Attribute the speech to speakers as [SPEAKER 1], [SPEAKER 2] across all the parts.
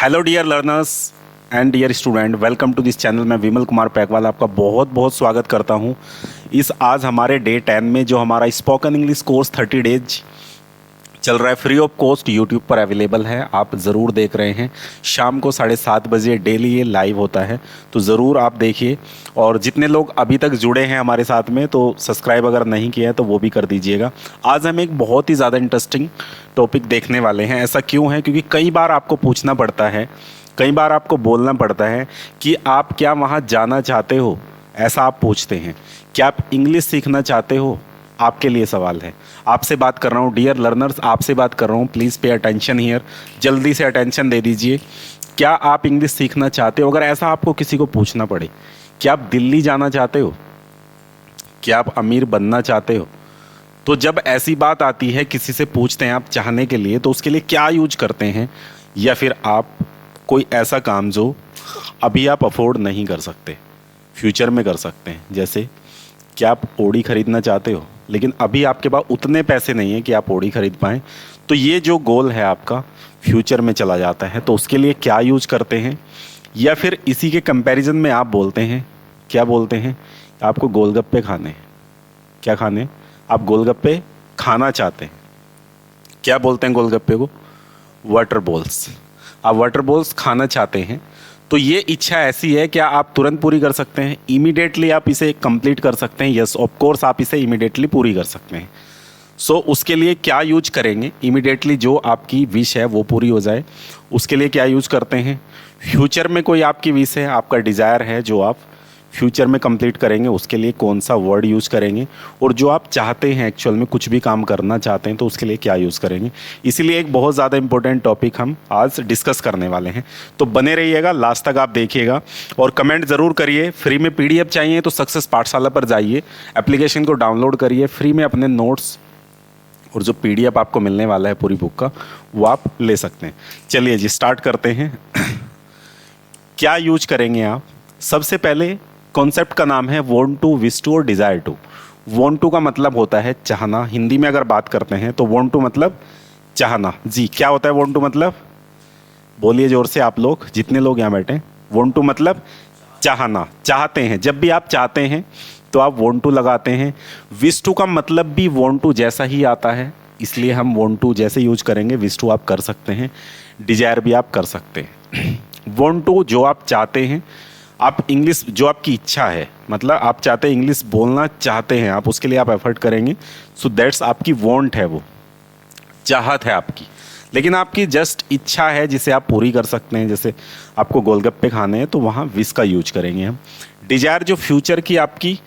[SPEAKER 1] Hello dear learners and dear student, welcome to this channel. मैं विमल कुमार पैकवाल आपका बहुत बहुत स्वागत करता हूं इस आज हमारे डे 10 में, जो हमारा स्पोकन इंग्लिश कोर्स 30 डेज चल रहा है। फ्री ऑफ कॉस्ट यूट्यूब पर अवेलेबल है, आप ज़रूर देख रहे हैं। शाम को 7:30 बजे डेली ये लाइव होता है, तो ज़रूर आप देखिए। और जितने लोग अभी तक जुड़े हैं हमारे साथ में, तो सब्सक्राइब अगर नहीं किया है तो वो भी कर दीजिएगा। आज हम एक बहुत ही ज़्यादा इंटरेस्टिंग टॉपिक देखने वाले हैं। ऐसा क्यों है? क्योंकि कई बार आपको पूछना पड़ता है, कई बार आपको बोलना पड़ता है कि आप क्या वहाँ जाना चाहते हो, ऐसा आप पूछते हैं। क्या आप इंग्लिश सीखना चाहते हो? आपके लिए सवाल है। आपसे बात कर रहा हूँ डियर लर्नर्स, आपसे बात कर रहा हूँ। प्लीज़ पे अटेंशन हियर, जल्दी से अटेंशन दे दीजिए। क्या आप इंग्लिश सीखना चाहते हो? अगर ऐसा आपको किसी को पूछना पड़े, क्या आप दिल्ली जाना चाहते हो? क्या आप अमीर बनना चाहते हो? तो जब ऐसी बात आती है, किसी से पूछते हैं आप चाहने के लिए, तो उसके लिए क्या यूज करते हैं? या फिर आप कोई ऐसा काम जो अभी आप अफोर्ड नहीं कर सकते, फ्यूचर में कर सकते हैं। जैसे क्या आप ओडी खरीदना चाहते हो, लेकिन अभी आपके पास उतने पैसे नहीं हैं कि आप ओडी खरीद पाएँ, तो ये जो गोल है आपका फ्यूचर में चला जाता है। तो उसके लिए क्या यूज करते हैं? या फिर इसी के कंपैरिजन में आप बोलते हैं, क्या बोलते हैं? आपको गोलगप्पे खाने हैं। क्या खाने? आप गोलगप्पे खाना चाहते हैं। क्या बोलते हैं गोलगप्पे को? Water balls. आप वाटर बॉल्स खाना चाहते हैं, तो ये इच्छा ऐसी है, क्या आप तुरंत पूरी कर सकते हैं? इमीडिएटली आप इसे कंप्लीट कर सकते हैं? यस ऑफ कोर्स, आप इसे इमीडिएटली पूरी कर सकते हैं। सो उसके लिए क्या यूज करेंगे? इमीडिएटली जो आपकी विश है वो पूरी हो जाए, उसके लिए क्या यूज करते हैं? फ्यूचर में कोई आपकी विश है, आपका डिज़ायर है जो आप फ्यूचर में कंप्लीट करेंगे, उसके लिए कौन सा वर्ड यूज़ करेंगे? और जो आप चाहते हैं, एक्चुअल में कुछ भी काम करना चाहते हैं, तो उसके लिए क्या यूज़ करेंगे? इसीलिए एक बहुत ज़्यादा इंपॉर्टेंट टॉपिक हम आज डिस्कस करने वाले हैं। तो बने रहिएगा, लास्ट तक आप देखिएगा और कमेंट ज़रूर करिए। फ्री में PDF चाहिए तो सक्सेस पाठशाला पर जाइए, एप्लीकेशन को डाउनलोड करिए, फ्री में अपने नोट्स और जो PDF आपको मिलने वाला है पूरी बुक का, वो आप ले सकते हैं। चलिए जी, स्टार्ट करते हैं। क्या यूज करेंगे आप? सबसे पहले कॉन्सेप्ट का नाम है वॉन्ट टू, विश टू और डिज़ायर टू। वॉन्ट टू का मतलब होता है चाहना। हिंदी में अगर बात करते हैं तो वॉन्ट टू मतलब चाहना। जी, क्या होता है वॉन्ट टू मतलब? बोलिए जोर से आप लोग, जितने लोग यहाँ बैठे हैं। वॉन्ट टू मतलब चाहना, चाहते हैं। जब भी आप चाहते हैं तो आप वॉन्ट टू लगाते हैं। विश टू का मतलब भी वॉन्ट टू जैसा ही आता है, इसलिए हम वॉन्ट टू जैसे यूज करेंगे। विश टू आप कर सकते हैं, डिजायर भी आप कर सकते हैं। वॉन्ट टू जो आप चाहते हैं, आप इंग्लिश जो आपकी इच्छा है, मतलब आप चाहते हैं, इंग्लिश बोलना चाहते हैं आप, उसके लिए आप एफर्ट करेंगे। सो दैट्स आपकी वॉन्ट है, वो चाहत है आपकी। लेकिन आपकी जस्ट इच्छा है जिसे आप पूरी कर सकते हैं। जैसे आपको गोलगप्पे खाने हैं, तो वहाँ विश का यूज करेंगे हम। डिजायर जो फ्यूचर की आपकी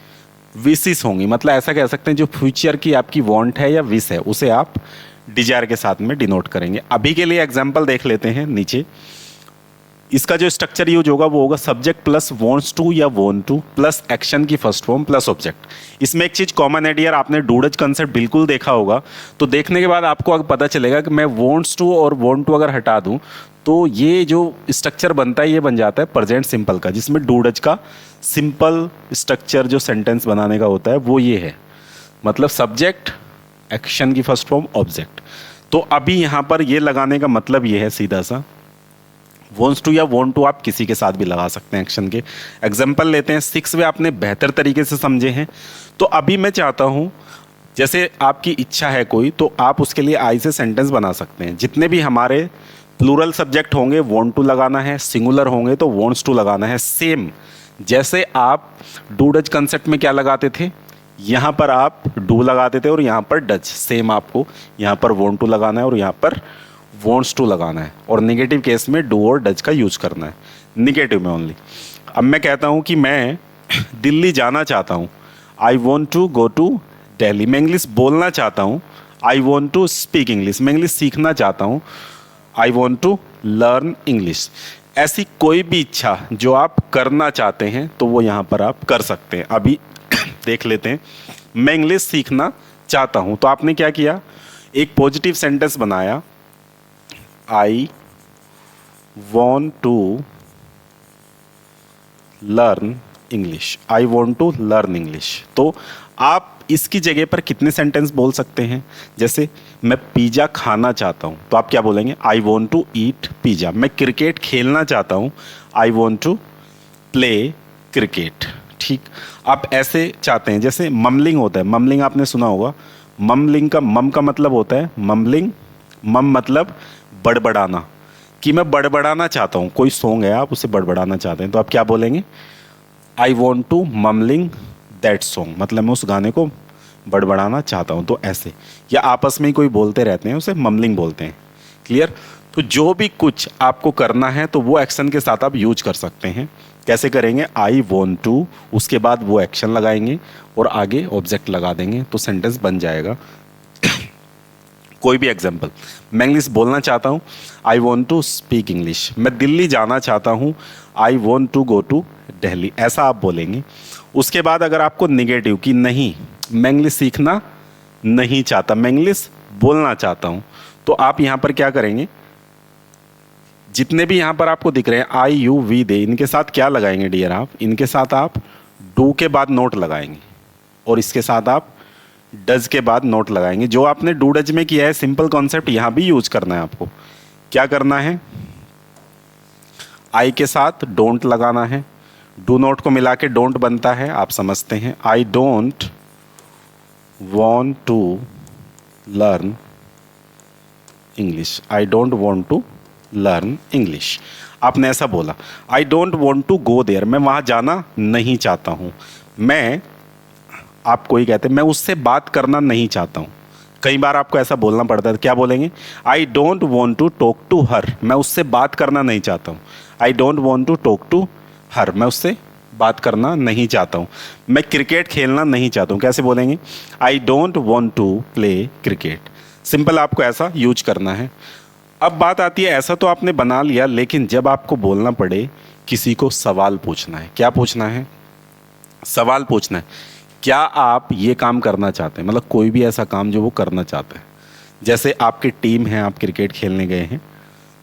[SPEAKER 1] विशेस होंगी, मतलब ऐसा कह सकते हैं जो फ्यूचर की आपकी वांट है या विश है, उसे आप डिजायर के साथ में डिनोट करेंगे। अभी के लिए एग्जांपल देख लेते हैं नीचे। इसका जो स्ट्रक्चर यूज होगा वो होगा सब्जेक्ट प्लस वॉन्ट्स टू या वॉन्ट टू प्लस एक्शन की फर्स्ट फॉर्म प्लस ऑब्जेक्ट। इसमें एक चीज कॉमन है डियर, आपने डूडज कंसेप्ट बिल्कुल देखा होगा। तो देखने के बाद आपको अगर पता चलेगा कि मैं वॉन्ट्स टू और वॉन्ट टू अगर हटा दूं, तो ये जो स्ट्रक्चर बनता है ये बन जाता है प्रेजेंट सिंपल का, जिसमें डूडज का सिंपल स्ट्रक्चर जो सेंटेंस बनाने का होता है वो ये है, मतलब सब्जेक्ट, एक्शन की फर्स्ट फॉर्म, ऑब्जेक्ट। तो अभी यहाँ पर ये लगाने का मतलब ये है सीधा सा, वॉन्ट्स टू या वॉन्ट टू आप किसी के साथ भी लगा सकते हैं एक्शन के। एग्जाम्पल लेते हैं, 6 में आपने बेहतर तरीके से समझे हैं। तो अभी मैं चाहता हूँ, जैसे आपकी इच्छा है कोई, तो आप उसके लिए आई से सेंटेंस बना सकते हैं। जितने भी हमारे प्लूरल सब्जेक्ट होंगे वॉन्ट टू लगाना है, सिंगुलर होंगे तो वॉन्ट्स टू लगाना है। सेम जैसे आप डू डज कंसेप्ट में क्या लगाते थे, यहाँ पर आप डू लगाते थे और यहाँ पर डज, सेम आपको यहाँ पर वॉन्ट टू लगाना है और यहाँ पर वॉन्ट्स टू लगाना है। और नेगेटिव केस में डू और डज का यूज करना है, निगेटिव में ओनली। अब मैं कहता हूँ कि मैं दिल्ली जाना चाहता हूँ, I want to go to Delhi. मैं इंग्लिश बोलना चाहता हूँ, I want to speak English. मैं इंग्लिश सीखना चाहता हूँ, I want to learn English. ऐसी कोई भी इच्छा जो आप करना चाहते हैं तो वो यहाँ पर आप कर सकते हैं। अभी देख लेते हैं, मैं इंग्लिश सीखना चाहता हूँ, तो आपने क्या किया, एक पॉजिटिव सेंटेंस बनाया, I want to learn English, I want to learn English. तो आप इसकी जगह पर कितने सेंटेंस बोल सकते हैं? जैसे मैं पिज़्ज़ा खाना चाहता हूँ तो आप क्या बोलेंगे? I want to eat pizza. मैं क्रिकेट खेलना चाहता हूँ, I want to play cricket. ठीक, आप ऐसे चाहते हैं, जैसे ममलिंग होता है, ममलिंग आपने सुना होगा। ममलिंग का मम का मतलब होता है ममलिंग, मम मतलब बड़बड़ाना, कि मैं बड़बड़ाना चाहता हूँ। कोई सॉन्ग है, आप उसे बड़बड़ाना चाहते हैं तो आप क्या बोलेंगे? I want to mumbling that song, मतलब मैं उस गाने को बड़बड़ाना चाहता हूँ। तो ऐसे, या आपस में ही कोई बोलते रहते हैं उसे ममलिंग बोलते हैं। क्लियर? तो जो भी कुछ आपको करना है तो वो एक्शन के साथ आप यूज कर सकते हैं। कैसे करेंगे? आई वॉन्ट टू, उसके बाद वो एक्शन लगाएंगे और आगे ऑब्जेक्ट लगा देंगे तो सेंटेंस बन जाएगा। कोई भी एग्जाम्पल, मैं इंग्लिश बोलना चाहता हूँ, I want to speak English. मैं दिल्ली जाना चाहता हूँ, I want to go to Delhi, ऐसा आप बोलेंगे। उसके बाद अगर आपको निगेटिव कि नहीं मैं इंग्लिश सीखना नहीं चाहता, मैं इंग्लिश बोलना चाहता हूँ, तो आप यहाँ पर क्या करेंगे? जितने भी यहाँ पर आपको दिख रहे हैं आई यू वी दे, इनके साथ क्या लगाएंगे डियर आप? इनके साथ आप डू के बाद नोट लगाएंगे और इसके साथ आप डज के बाद नोट लगाएंगे। जो आपने डू डज में किया है सिंपल कॉन्सेप्ट यहाँ भी यूज करना है आपको। क्या करना है? आई के साथ डोंट लगाना है, डू नोट को मिला के डोंट बनता है, आप समझते हैं। I don't want to learn English, I don't want to learn English. आपने ऐसा बोला। I don't want to go there, मैं वहाँ जाना नहीं चाहता हूँ। मैं, आप कोई कहते हैं मैं उससे बात करना नहीं चाहता हूँ, कई बार आपको ऐसा बोलना पड़ता है, क्या बोलेंगे? I don't want to talk to her, मैं उससे बात करना नहीं चाहता हूँ। I don't want to talk to her, मैं उससे बात करना नहीं चाहता हूँ। मैं क्रिकेट खेलना नहीं चाहता हूँ, कैसे बोलेंगे? I don't want to play cricket. Simple आपको ऐसा यूज करना है। अब बात आती है, ऐसा तो आपने बना लिया, लेकिन जब आपको बोलना पड़े, किसी को सवाल पूछना है। क्या पूछना है? सवाल पूछना है। क्या आप ये काम करना चाहते हैं? मतलब कोई भी ऐसा काम जो वो करना चाहते हैं। जैसे आपकी टीम है, आप क्रिकेट खेलने गए हैं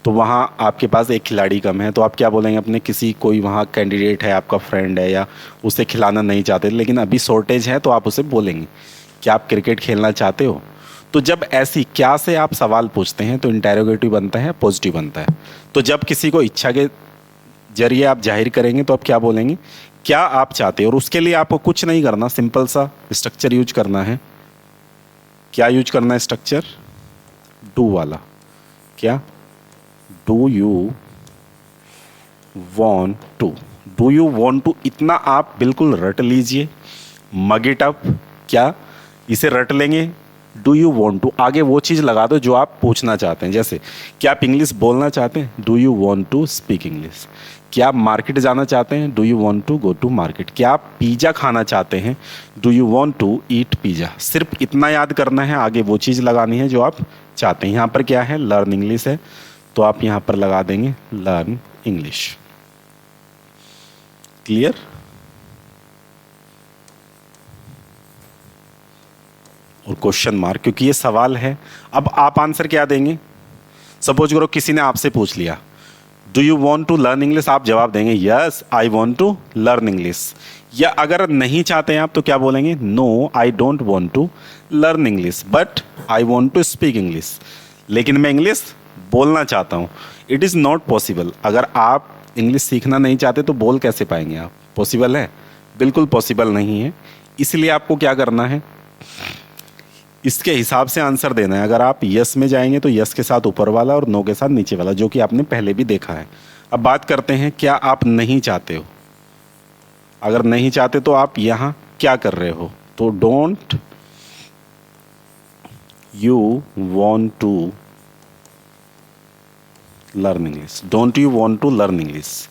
[SPEAKER 1] तो वहाँ आपके पास एक खिलाड़ी कम है, तो आप क्या बोलेंगे? अपने किसी, कोई वहाँ कैंडिडेट है, आपका फ्रेंड है, या उसे खिलाना नहीं चाहते लेकिन अभी शॉर्टेज है, तो आप उसे बोलेंगे क्या आप क्रिकेट खेलना चाहते हो? तो जब ऐसी क्या से आप सवाल पूछते हैं तो इंटेरोगेटिव बनता है, पॉजिटिव बनता है। तो जब किसी को इच्छा के जरिए आप जाहिर करेंगे तो आप क्या बोलेंगे? क्या आप चाहते हो? और उसके लिए आपको कुछ नहीं करना, सिंपल सा स्ट्रक्चर यूज करना है। क्या यूज करना है स्ट्रक्चर? डू वाला। क्या? Do you want to, do you want to, इतना आप बिल्कुल रट लीजिए, मग इट अप। क्या? इसे रट लेंगे। डू यू वॉन्ट टू, आगे वो चीज़ लगा दो जो आप पूछना चाहते हैं। जैसे क्या आप इंग्लिश बोलना चाहते हैं? Do you want to speak English. क्या आप मार्केट जाना चाहते हैं? Do you want to go to market. क्या आप पिज़्ज़ा खाना चाहते हैं? Do you want to eat pizza. सिर्फ इतना याद करना है, आगे वो चीज़ लगानी है जो आप चाहते हैं। यहाँ पर क्या है? लर्न इंग्लिश है, तो आप यहाँ पर लगा देंगे लर्न इंग्लिश। क्लियर? और क्वेश्चन मार्क, क्योंकि ये सवाल है। अब आप आंसर क्या देंगे? सपोज करो किसी ने आपसे पूछ लिया do you want to learn English, आप जवाब देंगे yes I want to learn English. या अगर नहीं चाहते हैं आप तो क्या बोलेंगे? No I don't want to learn English but I want to speak English, लेकिन मैं इंग्लिश बोलना चाहता हूँ। It is not possible. अगर आप इंग्लिश सीखना नहीं चाहते तो बोल कैसे पाएंगे आप? पॉसिबल है? बिल्कुल पॉसिबल नहीं है। इसलिए आपको क्या करना है? इसके हिसाब से आंसर देना है। अगर आप यस में जाएंगे तो यस के साथ ऊपर वाला और नो के साथ नीचे वाला, जो कि आपने पहले भी देखा है। अब बात करते हैं क्या आप नहीं चाहते हो। अगर नहीं चाहते तो आप यहाँ क्या कर रहे हो? तो don't you want to learn English, don't you want to learn English.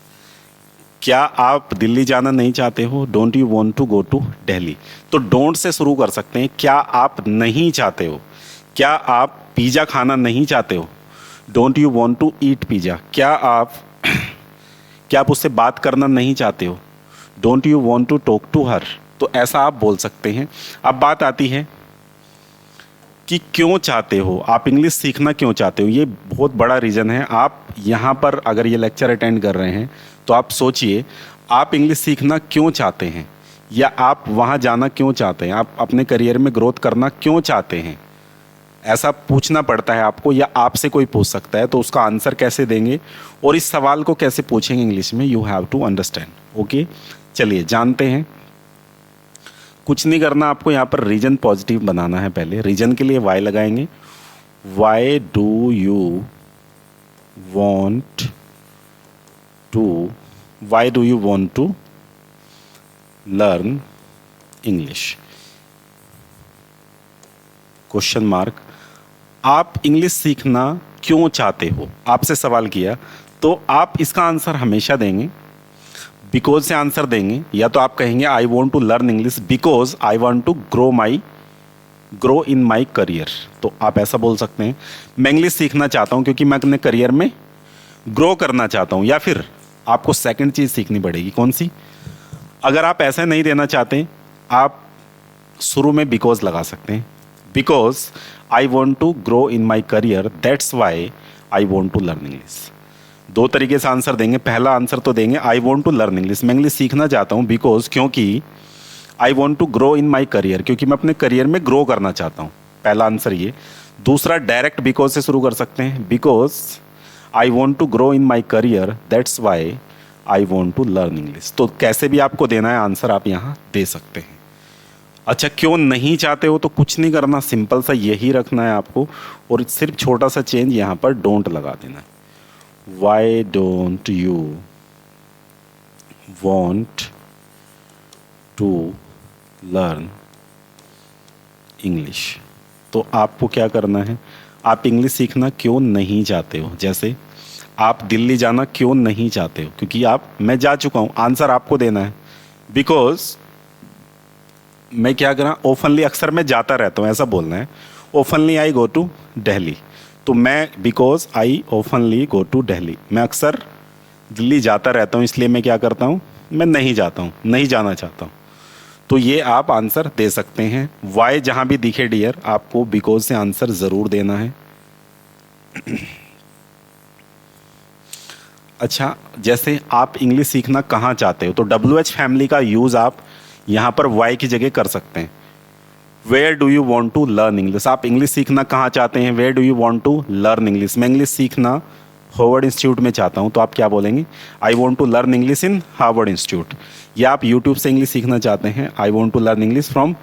[SPEAKER 1] क्या आप दिल्ली जाना नहीं चाहते हो? Don't you want to go to Delhi. तो डोंट से शुरू कर सकते हैं। क्या आप नहीं चाहते हो? क्या आप पिज़्ज़ा खाना नहीं चाहते हो? Don't you want to eat pizza. क्या आप उससे बात करना नहीं चाहते हो? Don't you want to talk to her. तो ऐसा आप बोल सकते हैं। अब बात आती है कि क्यों चाहते हो, आप इंग्लिश सीखना क्यों चाहते हो? ये बहुत बड़ा रीज़न है। आप यहाँ पर अगर ये लेक्चर अटेंड कर रहे हैं तो आप सोचिए आप इंग्लिश सीखना क्यों चाहते हैं। या आप वहाँ जाना क्यों चाहते हैं, आप अपने करियर में ग्रोथ करना क्यों चाहते हैं, ऐसा पूछना पड़ता है आपको, या आपसे कोई पूछ सकता है, तो उसका आंसर कैसे देंगे और इस सवाल को कैसे पूछेंगे इंग्लिश में, you have to understand. Okay, चलिए जानते हैं। कुछ नहीं करना आपको, यहाँ पर रीजन पॉजिटिव बनाना है। पहले रीजन के लिए वाई लगाएंगे। Why do you want to learn English, question mark. आप इंग्लिश सीखना क्यों चाहते हो, आपसे सवाल किया, तो आप इसका आंसर हमेशा देंगे बिकॉज से आंसर देंगे, या तो आप कहेंगे I want to learn English because I want to grow in my career. तो आप ऐसा बोल सकते हैं, मैं इंग्लिश सीखना चाहता हूँ क्योंकि मैं अपने करियर में ग्रो करना चाहता हूँ। या फिर आपको सेकंड चीज़ सीखनी पड़ेगी, कौन सी? अगर आप ऐसा नहीं देना चाहते, आप शुरू में बिकॉज लगा सकते हैं, because I want to grow in my career, that's why I want to learn English. दो तरीके से आंसर देंगे। पहला आंसर तो देंगे I want to learn English, मैं इंग्लिश सीखना चाहता हूँ बिकॉज, क्योंकि I want to grow in my career, क्योंकि मैं अपने करियर में ग्रो करना चाहता हूँ। पहला आंसर ये। दूसरा डायरेक्ट बिकॉज से शुरू कर सकते हैं, because I want to grow in my career, that's why I want to learn English. तो कैसे भी आपको देना है आंसर आप यहाँ दे सकते हैं। अच्छा, क्यों नहीं चाहते हो, तो कुछ नहीं करना, सिंपल सा यही रखना है आपको, और सिर्फ छोटा सा चेंज यहाँ पर डोंट लगा देना है। Why don't you want to learn English? तो आपको क्या करना है, आप इंग्लिश सीखना क्यों नहीं चाहते हो। जैसे आप दिल्ली जाना क्यों नहीं चाहते हो, क्योंकि मैं जा चुका हूँ, आंसर आपको देना है। बिकॉज मैं क्या करा, ओपनली अक्सर मैं जाता रहता हूँ, ऐसा बोलना है। Openly I go to Delhi, तो मैं because I openly go to Delhi, मैं अक्सर दिल्ली जाता रहता हूँ, इसलिए मैं क्या करता हूँ, मैं नहीं जाता हूँ, नहीं जाना चाहता हूँ। तो ये आप आंसर दे सकते हैं। वाई जहाँ भी दिखे डियर, आपको बिकॉज से आंसर ज़रूर देना है। अच्छा, जैसे आप इंग्लिश सीखना कहाँ चाहते हो, तो WH फैमिली का यूज़ आप यहाँ पर वाई की जगह कर सकते हैं। Where do you want to learn English, आप इंग्लिश सीखना कहाँ चाहते हैं, where do you want to learn English, मैं इंग्लिश सीखना हार्वर्ड इंस्टीट्यूट में चाहता हूँ, तो आप क्या बोलेंगे, I want to learn English in Harvard institute. या आप यूट्यूब से इंग्लिश सीखना चाहते हैं, I want to learn English from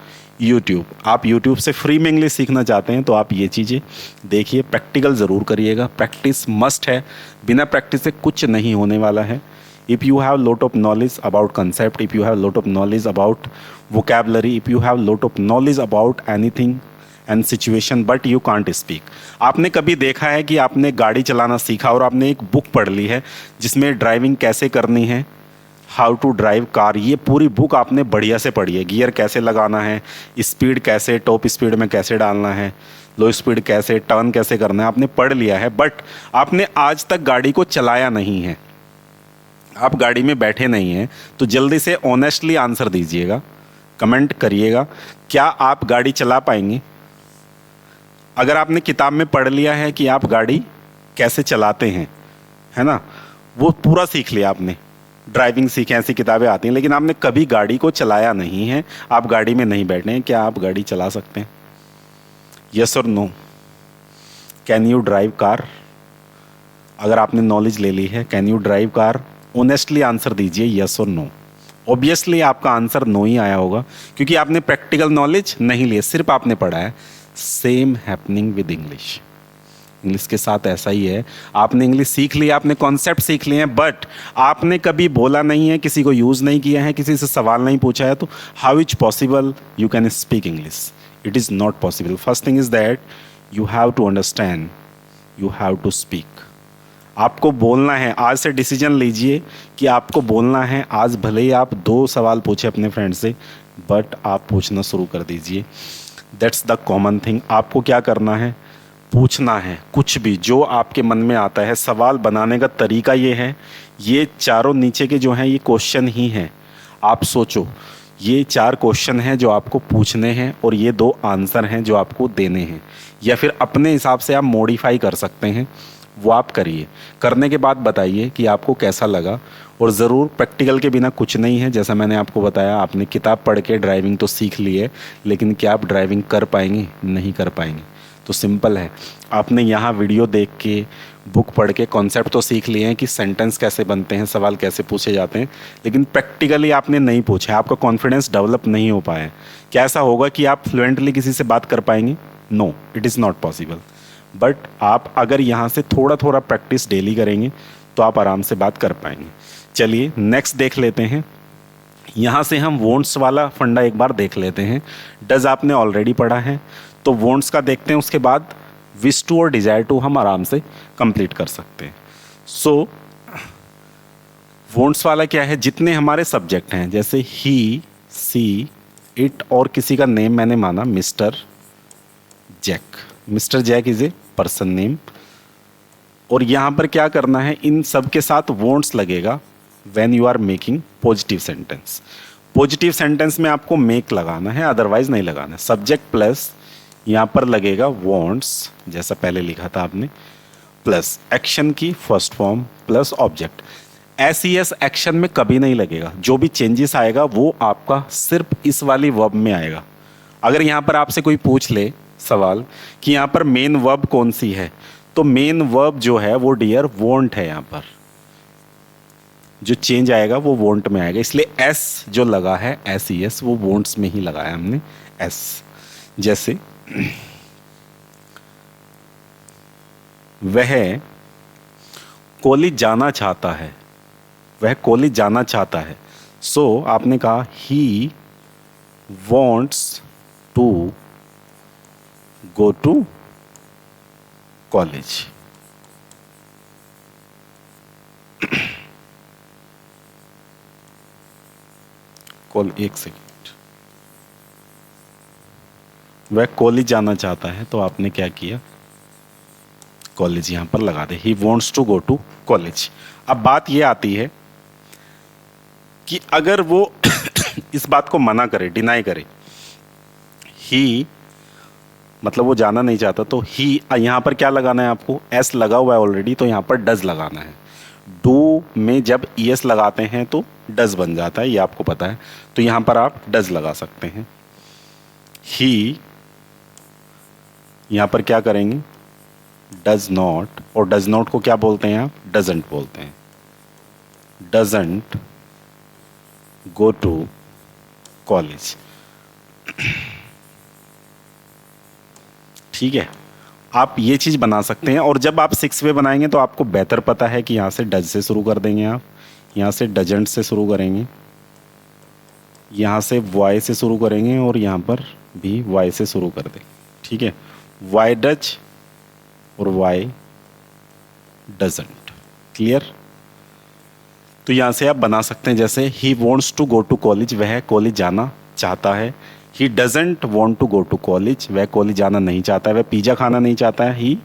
[SPEAKER 1] YouTube. आप यूट्यूब से फ्री में इंग्लिश सीखना चाहते हैं, तो आप ये चीज़ें देखिए, प्रैक्टिकल ज़रूर करिएगा, प्रैक्टिस मस्ट है, बिना प्रैक्टिस से कुछ नहीं होने वाला है। If you have lot of knowledge about concept, if you have lot of knowledge about vocabulary, if you have lot of knowledge about anything and situation, but you can't speak. आपने कभी देखा है कि आपने गाड़ी चलाना सीखा और आपने एक बुक पढ़ ली है जिसमें ड्राइविंग कैसे करनी है, हाउ टू ड्राइव कार, ये पूरी बुक आपने बढ़िया से पढ़ी है, गियर कैसे लगाना है, स्पीड कैसे, टॉप स्पीड में कैसे डालना है, लो स्पीड कैसे, टर्न कैसे करना है, आपने पढ़ लिया है, बट आपने आज तक गाड़ी को चलाया नहीं है, आप गाड़ी में बैठे नहीं हैं। तो जल्दी से ऑनेस्टली आंसर दीजिएगा, कमेंट करिएगा, क्या आप गाड़ी चला पाएंगे। अगर आपने किताब में पढ़ लिया है कि आप गाड़ी कैसे चलाते हैं, है ना, वो पूरा सीख लिया आपने, ड्राइविंग सीखे, ऐसी किताबें आती हैं, लेकिन आपने कभी गाड़ी को चलाया नहीं है, आप गाड़ी में नहीं बैठे हैं, क्या आप गाड़ी चला सकते हैं? यस और no, can you drive car? अगर आपने नॉलेज ले ली है, can you drive car, honestly answer दीजिए, यस और नो। ऑब्वियसली आपका आंसर नो ही आया होगा, क्योंकि आपने प्रैक्टिकल नॉलेज नहीं लिया, सिर्फ आपने पढ़ा है। Same happening with English, English के साथ ऐसा ही है। आपने इंग्लिश सीख लिया, आपने कॉन्सेप्ट सीख लिए हैं, बट आपने कभी बोला नहीं है, किसी को यूज़ नहीं किया है, किसी से सवाल नहीं पूछा है, तो how is possible you can speak English? It is not possible. First thing is that you have to understand, you have to speak. आपको बोलना है, आज से डिसीजन लीजिए कि आपको बोलना है। आज भले ही आप 2 सवाल पूछे अपने फ्रेंड से, बट आप पूछना शुरू कर दीजिए। That's the common thing. आपको क्या करना है, पूछना है, कुछ भी जो आपके मन में आता है। सवाल बनाने का तरीका ये है, ये चारों नीचे के जो हैं ये क्वेश्चन ही हैं। आप सोचो, ये 4 क्वेश्चन हैं जो आपको पूछने हैं और ये 2 आंसर हैं जो आपको देने हैं, या फिर अपने हिसाब से आप मॉडिफाई कर सकते हैं। वो आप करिए। करने के बाद बताइए कि आपको कैसा लगा। और ज़रूर प्रैक्टिकल के बिना कुछ नहीं है। जैसा मैंने आपको बताया, आपने किताब पढ़ के ड्राइविंग तो सीख ली है, लेकिन क्या आप ड्राइविंग कर पाएंगे? नहीं कर पाएंगे। तो सिंपल है, आपने यहाँ वीडियो देख के, बुक पढ़ के कॉन्सेप्ट तो सीख लिए हैं कि सेंटेंस कैसे बनते हैं, सवाल कैसे पूछे जाते हैं, लेकिन प्रैक्टिकली आपने नहीं पूछा है, आपका कॉन्फिडेंस डेवलप नहीं हो पाया है। क्या ऐसा होगा कि आप फ्लुएंटली किसी से बात कर पाएंगे? No, it is not possible. But आप अगर यहाँ से थोड़ा थोड़ा प्रैक्टिस डेली करेंगे तो आप आराम से बात कर पाएंगे। चलिए नेक्स्ट देख लेते हैं। यहाँ से हम वॉन्ट्स वाला फंडा एक बार देख लेते हैं। डज आपने ऑलरेडी पढ़ा है, तो वॉन्ट्स का देखते हैं, उसके बाद विश टू और डिजायर टू हम आराम से कंप्लीट कर सकते हैं। सो वॉन्ट्स वाला क्या है? जितने हमारे सब्जेक्ट हैं, जैसे ही, सी, इट और किसी का नेम मैंने माना mister Jack. Mister Jack is a person name. और यहाँ पर क्या करना है, इन सब के साथ वॉन्ट्स लगेगा when you are making positive sentence. Positive sentence में आपको मेक लगाना है, अदरवाइज नहीं लगाना है। सब्जेक्ट प्लस यहाँ पर लगेगा वॉन्ट्स, जैसा पहले लिखा था आपने, प्लस एक्शन की first form plus object. S action में कभी नहीं लगेगा। जो भी चेंजेस आएगा वो आपका सिर्फ इस वाली वर्ब में आएगा। अगर यहाँ पर आपसे कोई पूछ ले सवाल कि यहाँ पर मेन वर्ब कौन सी है, तो मेन वर्ब जो है वो डियर वॉन्ट है। यहाँ पर जो चेंज आएगा वो वॉन्ट में आएगा, इसलिए एस जो लगा है एस वो वॉन्ट्स में ही लगाया हमने एस। जैसे वह कॉलेज जाना चाहता है, वह कॉलेज जाना चाहता है। सो आपने कहा he wants to go to college. एक सेकेंड, वह कॉलेज जाना चाहता है, तो आपने क्या किया, कॉलेज यहां पर लगा दे। He wants to go to college. अब बात यह आती है कि अगर वो इस बात को मना करे, डिनाई करे, ही मतलब वो जाना नहीं चाहता, तो ही यहां पर क्या लगाना है आपको? एस लगा हुआ है ऑलरेडी, तो यहां पर डज लगाना है। डू में जब ईएस लगाते हैं तो डज बन जाता है, ये आपको पता है, तो यहां पर आप डज लगा सकते हैं। ही यहां पर क्या करेंगे? डज नॉट, और डज नॉट को क्या बोलते हैं आप? डजंट बोलते हैं। Doesn't go to college. ठीक है, आप ये चीज़ बना सकते हैं। और जब आप 6 वे बनाएंगे तो आपको बेहतर पता है कि यहाँ से डज से शुरू कर देंगे, आप यहाँ से डजंट से शुरू करेंगे, यहाँ से वाई से शुरू करेंगे, और यहाँ पर भी वाई से शुरू कर देंगे। ठीक है, वाई डज और वाई डजंट। क्लियर? तो यहाँ से आप बना सकते हैं, जैसे he wants to go to college, वह कॉलेज जाना चाहता है। He doesn't want to go to college, वह कॉलेज जाना नहीं चाहता है, वह पिज़्ज़ा खाना नहीं चाहता है। He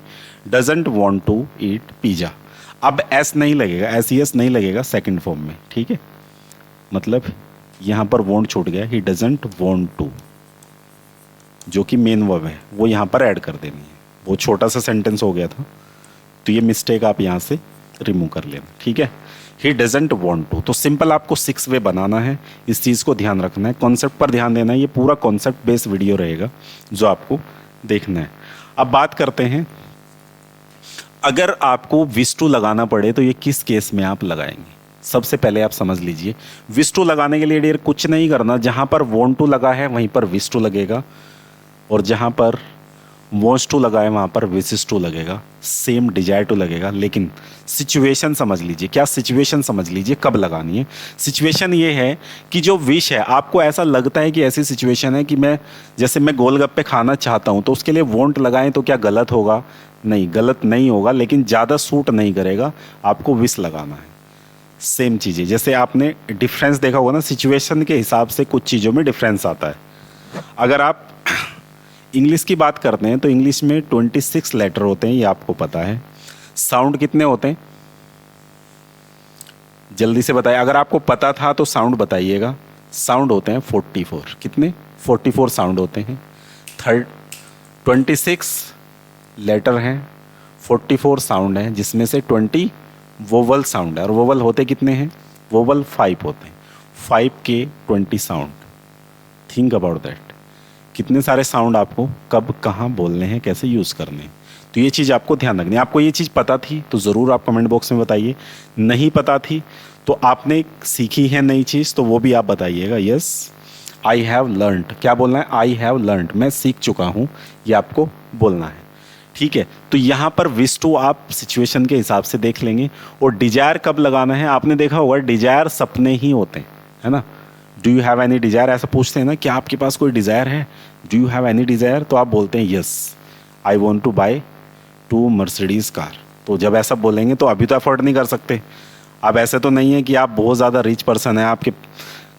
[SPEAKER 1] doesn't want to eat pizza. अब एस नहीं लगेगा, एस नहीं लगेगा सेकंड फॉर्म में। ठीक है, मतलब यहाँ पर वॉन्ट छूट गया। ही डजेंट वॉन्ट टू, जो कि मेन वर्ब है, वो यहाँ पर ऐड कर देनी है। वो छोटा सा सेंटेंस हो गया था, तो ये मिस्टेक आप यहाँ से रिमूव कर लेना। ठीक है, ही डजेंट वॉन्ट टू। तो सिंपल आपको 6 वे बनाना है, इस चीज़ को ध्यान रखना है, कॉन्सेप्ट पर ध्यान देना है। ये पूरा कॉन्सेप्ट बेस्ड वीडियो रहेगा जो आपको देखना है। अब बात करते हैं, अगर आपको विश टू लगाना पड़े तो ये किस केस में आप लगाएंगे? सबसे पहले आप समझ लीजिए, विश टू लगाने के लिए डियर कुछ नहीं करना। जहाँ पर वॉन्ट टू लगा है वहीं पर विश टू लगेगा, और जहाँ पर वॉन्ट्स टू लगा है वहाँ पर विशेस टू लगेगा, सेम डिजायर टू लगेगा। लेकिन सिचुएशन समझ लीजिए, क्या सिचुएशन समझ लीजिए कब लगानी है। सिचुएशन ये है कि जो विश है, आपको ऐसा लगता है कि ऐसी सिचुएशन है कि जैसे मैं गोलगप्पे खाना चाहता हूँ, तो उसके लिए वॉन्ट लगाएं तो क्या गलत होगा? नहीं, गलत नहीं होगा, लेकिन ज़्यादा सूट नहीं करेगा, आपको विश लगाना है। सेम चीज़ें, जैसे आपने डिफरेंस देखा होगा ना, सिचुएशन के हिसाब से कुछ चीज़ों में डिफरेंस आता है। अगर आप इंग्लिश की बात करते हैं तो इंग्लिश में 26 लेटर होते हैं, ये आपको पता है। साउंड कितने होते हैं? जल्दी से बताइए, अगर आपको पता था तो साउंड बताइएगा। साउंड होते हैं 44। कितने? 44 साउंड होते हैं। 26 लेटर हैं, 44 साउंड है, जिसमें से 20 वोवल साउंड है। और वोवल होते कितने हैं? वोवल 5 होते हैं। 5 के 20 साउंड। Think about that. कितने सारे साउंड आपको कब कहाँ बोलने हैं, कैसे यूज़ करने हैं। तो ये चीज़ आपको ध्यान रखनी है। आपको ये चीज़ पता थी तो ज़रूर आप कमेंट बॉक्स में बताइए। नहीं पता थी तो आपने सीखी है नई चीज़ तो वो भी आप बताइएगा। Yes I have learned. क्या बोलना है? आई हैव लर्नड, मैं सीख चुका हूँ, ये आपको बोलना है। ठीक है, तो यहाँ पर विश टू आप सिचुएशन के हिसाब से देख लेंगे। और डिजायर कब लगाना है? आपने देखा होगा डिजायर सपने ही होते हैं, है ना। Do you have any desire, ऐसा पूछते हैं ना, क्या आपके पास कोई डिजायर है? Do you have any desire, तो आप बोलते हैं yes I want to buy 2 Mercedes car. तो जब ऐसा बोलेंगे तो अभी तो अफोर्ड नहीं कर सकते। अब ऐसे तो नहीं है कि आप बहुत ज़्यादा रिच पर्सन हैं, आपके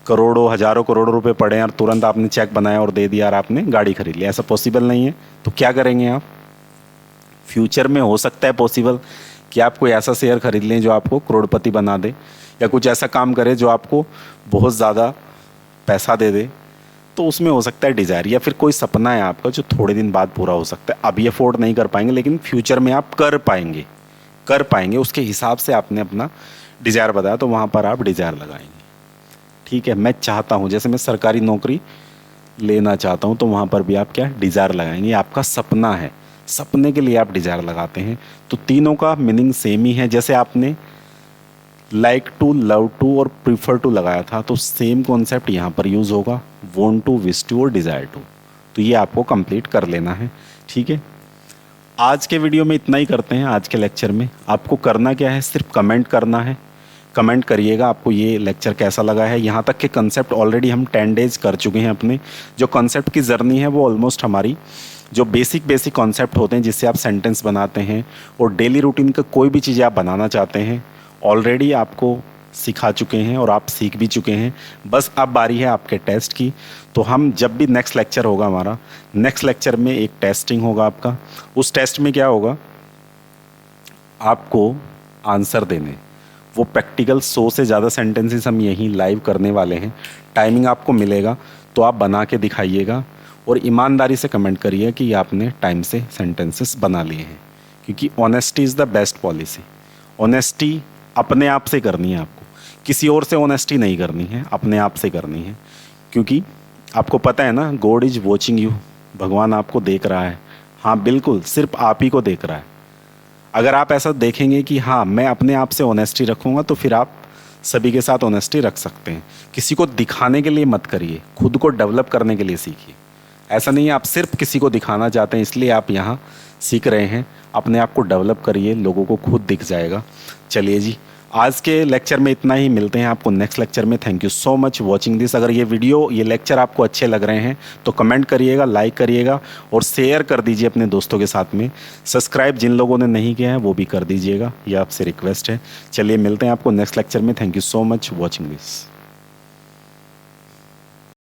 [SPEAKER 1] करोड़ों हजारों करोड़ों रुपए पड़े हैं और तुरंत आपने चेक बनाया और दे दिया और आपने गाड़ी खरीद ली। ऐसा पॉसिबल नहीं है। तो क्या करेंगे आप? फ्यूचर में हो सकता है पॉसिबल कि आप कोई ऐसा शेयर खरीद लें जो आपको करोड़पति बना दे, या कुछ ऐसा काम करे जो आपको बहुत ज़्यादा पैसा दे दे। तो उसमें हो सकता है डिज़ायर, या फिर कोई सपना है आपका जो थोड़े दिन बाद पूरा हो सकता है। अभी अफोर्ड नहीं कर पाएंगे लेकिन फ्यूचर में आप कर पाएंगे। उसके हिसाब से आपने अपना डिज़ायर बताया तो वहाँ पर आप डिज़ायर लगाएंगे। ठीक है, मैं चाहता हूँ, जैसे मैं सरकारी नौकरी लेना चाहता हूँ तो वहाँ पर भी आप क्या डिज़ायर लगाएंगे। आपका सपना है, सपने के लिए आप डिज़ायर लगाते हैं। तो तीनों का मीनिंग सेम ही है। जैसे आपने लाइक टू, लव टू और प्रीफर टू लगाया था तो सेम कॉन्सेप्ट यहाँ पर यूज़ होगा, वॉन्ट टू, विश टू और डिज़ायर टू। तो ये आपको कंप्लीट कर लेना है। ठीक है, आज के वीडियो में इतना ही करते हैं। आज के लेक्चर में आपको करना क्या है? सिर्फ कमेंट करना है। कमेंट करिएगा आपको ये लेक्चर कैसा लगा है। यहाँ तक के कंसेप्ट ऑलरेडी हम 10 डेज कर चुके हैं। अपने जो कंसेप्ट की जर्नी है वो ऑलमोस्ट हमारी जो बेसिक कॉन्सेप्ट होते हैं जिससे आप सेंटेंस बनाते हैं और डेली रूटीन का कोई भी चीज़ आप बनाना चाहते हैं ऑलरेडी आपको सिखा चुके हैं और आप सीख भी चुके हैं। बस अब बारी है आपके टेस्ट की। तो हम जब भी नेक्स्ट लेक्चर होगा हमारा, नेक्स्ट लेक्चर में एक टेस्टिंग होगा आपका। उस टेस्ट में क्या होगा? आपको आंसर देने, वो प्रैक्टिकल 100 से ज़्यादा सेंटेंसेस हम यहीं लाइव करने वाले हैं। टाइमिंग आपको मिलेगा तो आप बना के दिखाइएगा और ईमानदारी से कमेंट करिए कि आपने टाइम से सेंटेंसेस बना लिए हैं, क्योंकि honesty is the best policy. Honesty अपने आप से करनी है आपको, किसी और से ऑनेस्टी नहीं करनी है, अपने आप से करनी है। क्योंकि आपको पता है ना, गॉड इज़ वॉचिंग यू, भगवान आपको देख रहा है। हाँ बिल्कुल, सिर्फ आप ही को देख रहा है। अगर आप ऐसा देखेंगे कि हाँ मैं अपने आप से ऑनेस्टी रखूँगा तो फिर आप सभी के साथ ऑनेस्टी रख सकते हैं। किसी को दिखाने के लिए मत करिए, खुद को डेवलप करने के लिए सीखिए। ऐसा नहीं है आप सिर्फ किसी को दिखाना चाहते हैं इसलिए आप यहाँ सीख रहे हैं। अपने आप को डेवलप करिए, लोगों को खुद दिख जाएगा। चलिए जी, आज के लेक्चर में इतना ही। मिलते हैं आपको नेक्स्ट लेक्चर में। Thank you so much watching this. अगर ये वीडियो, ये लेक्चर आपको अच्छे लग रहे हैं तो कमेंट करिएगा, लाइक करिएगा और शेयर कर दीजिए अपने दोस्तों के साथ में। सब्सक्राइब जिन लोगों ने नहीं किया है वो भी कर दीजिएगा, ये आपसे रिक्वेस्ट है। चलिए मिलते हैं आपको नेक्स्ट लेक्चर में। Thank you so much watching this.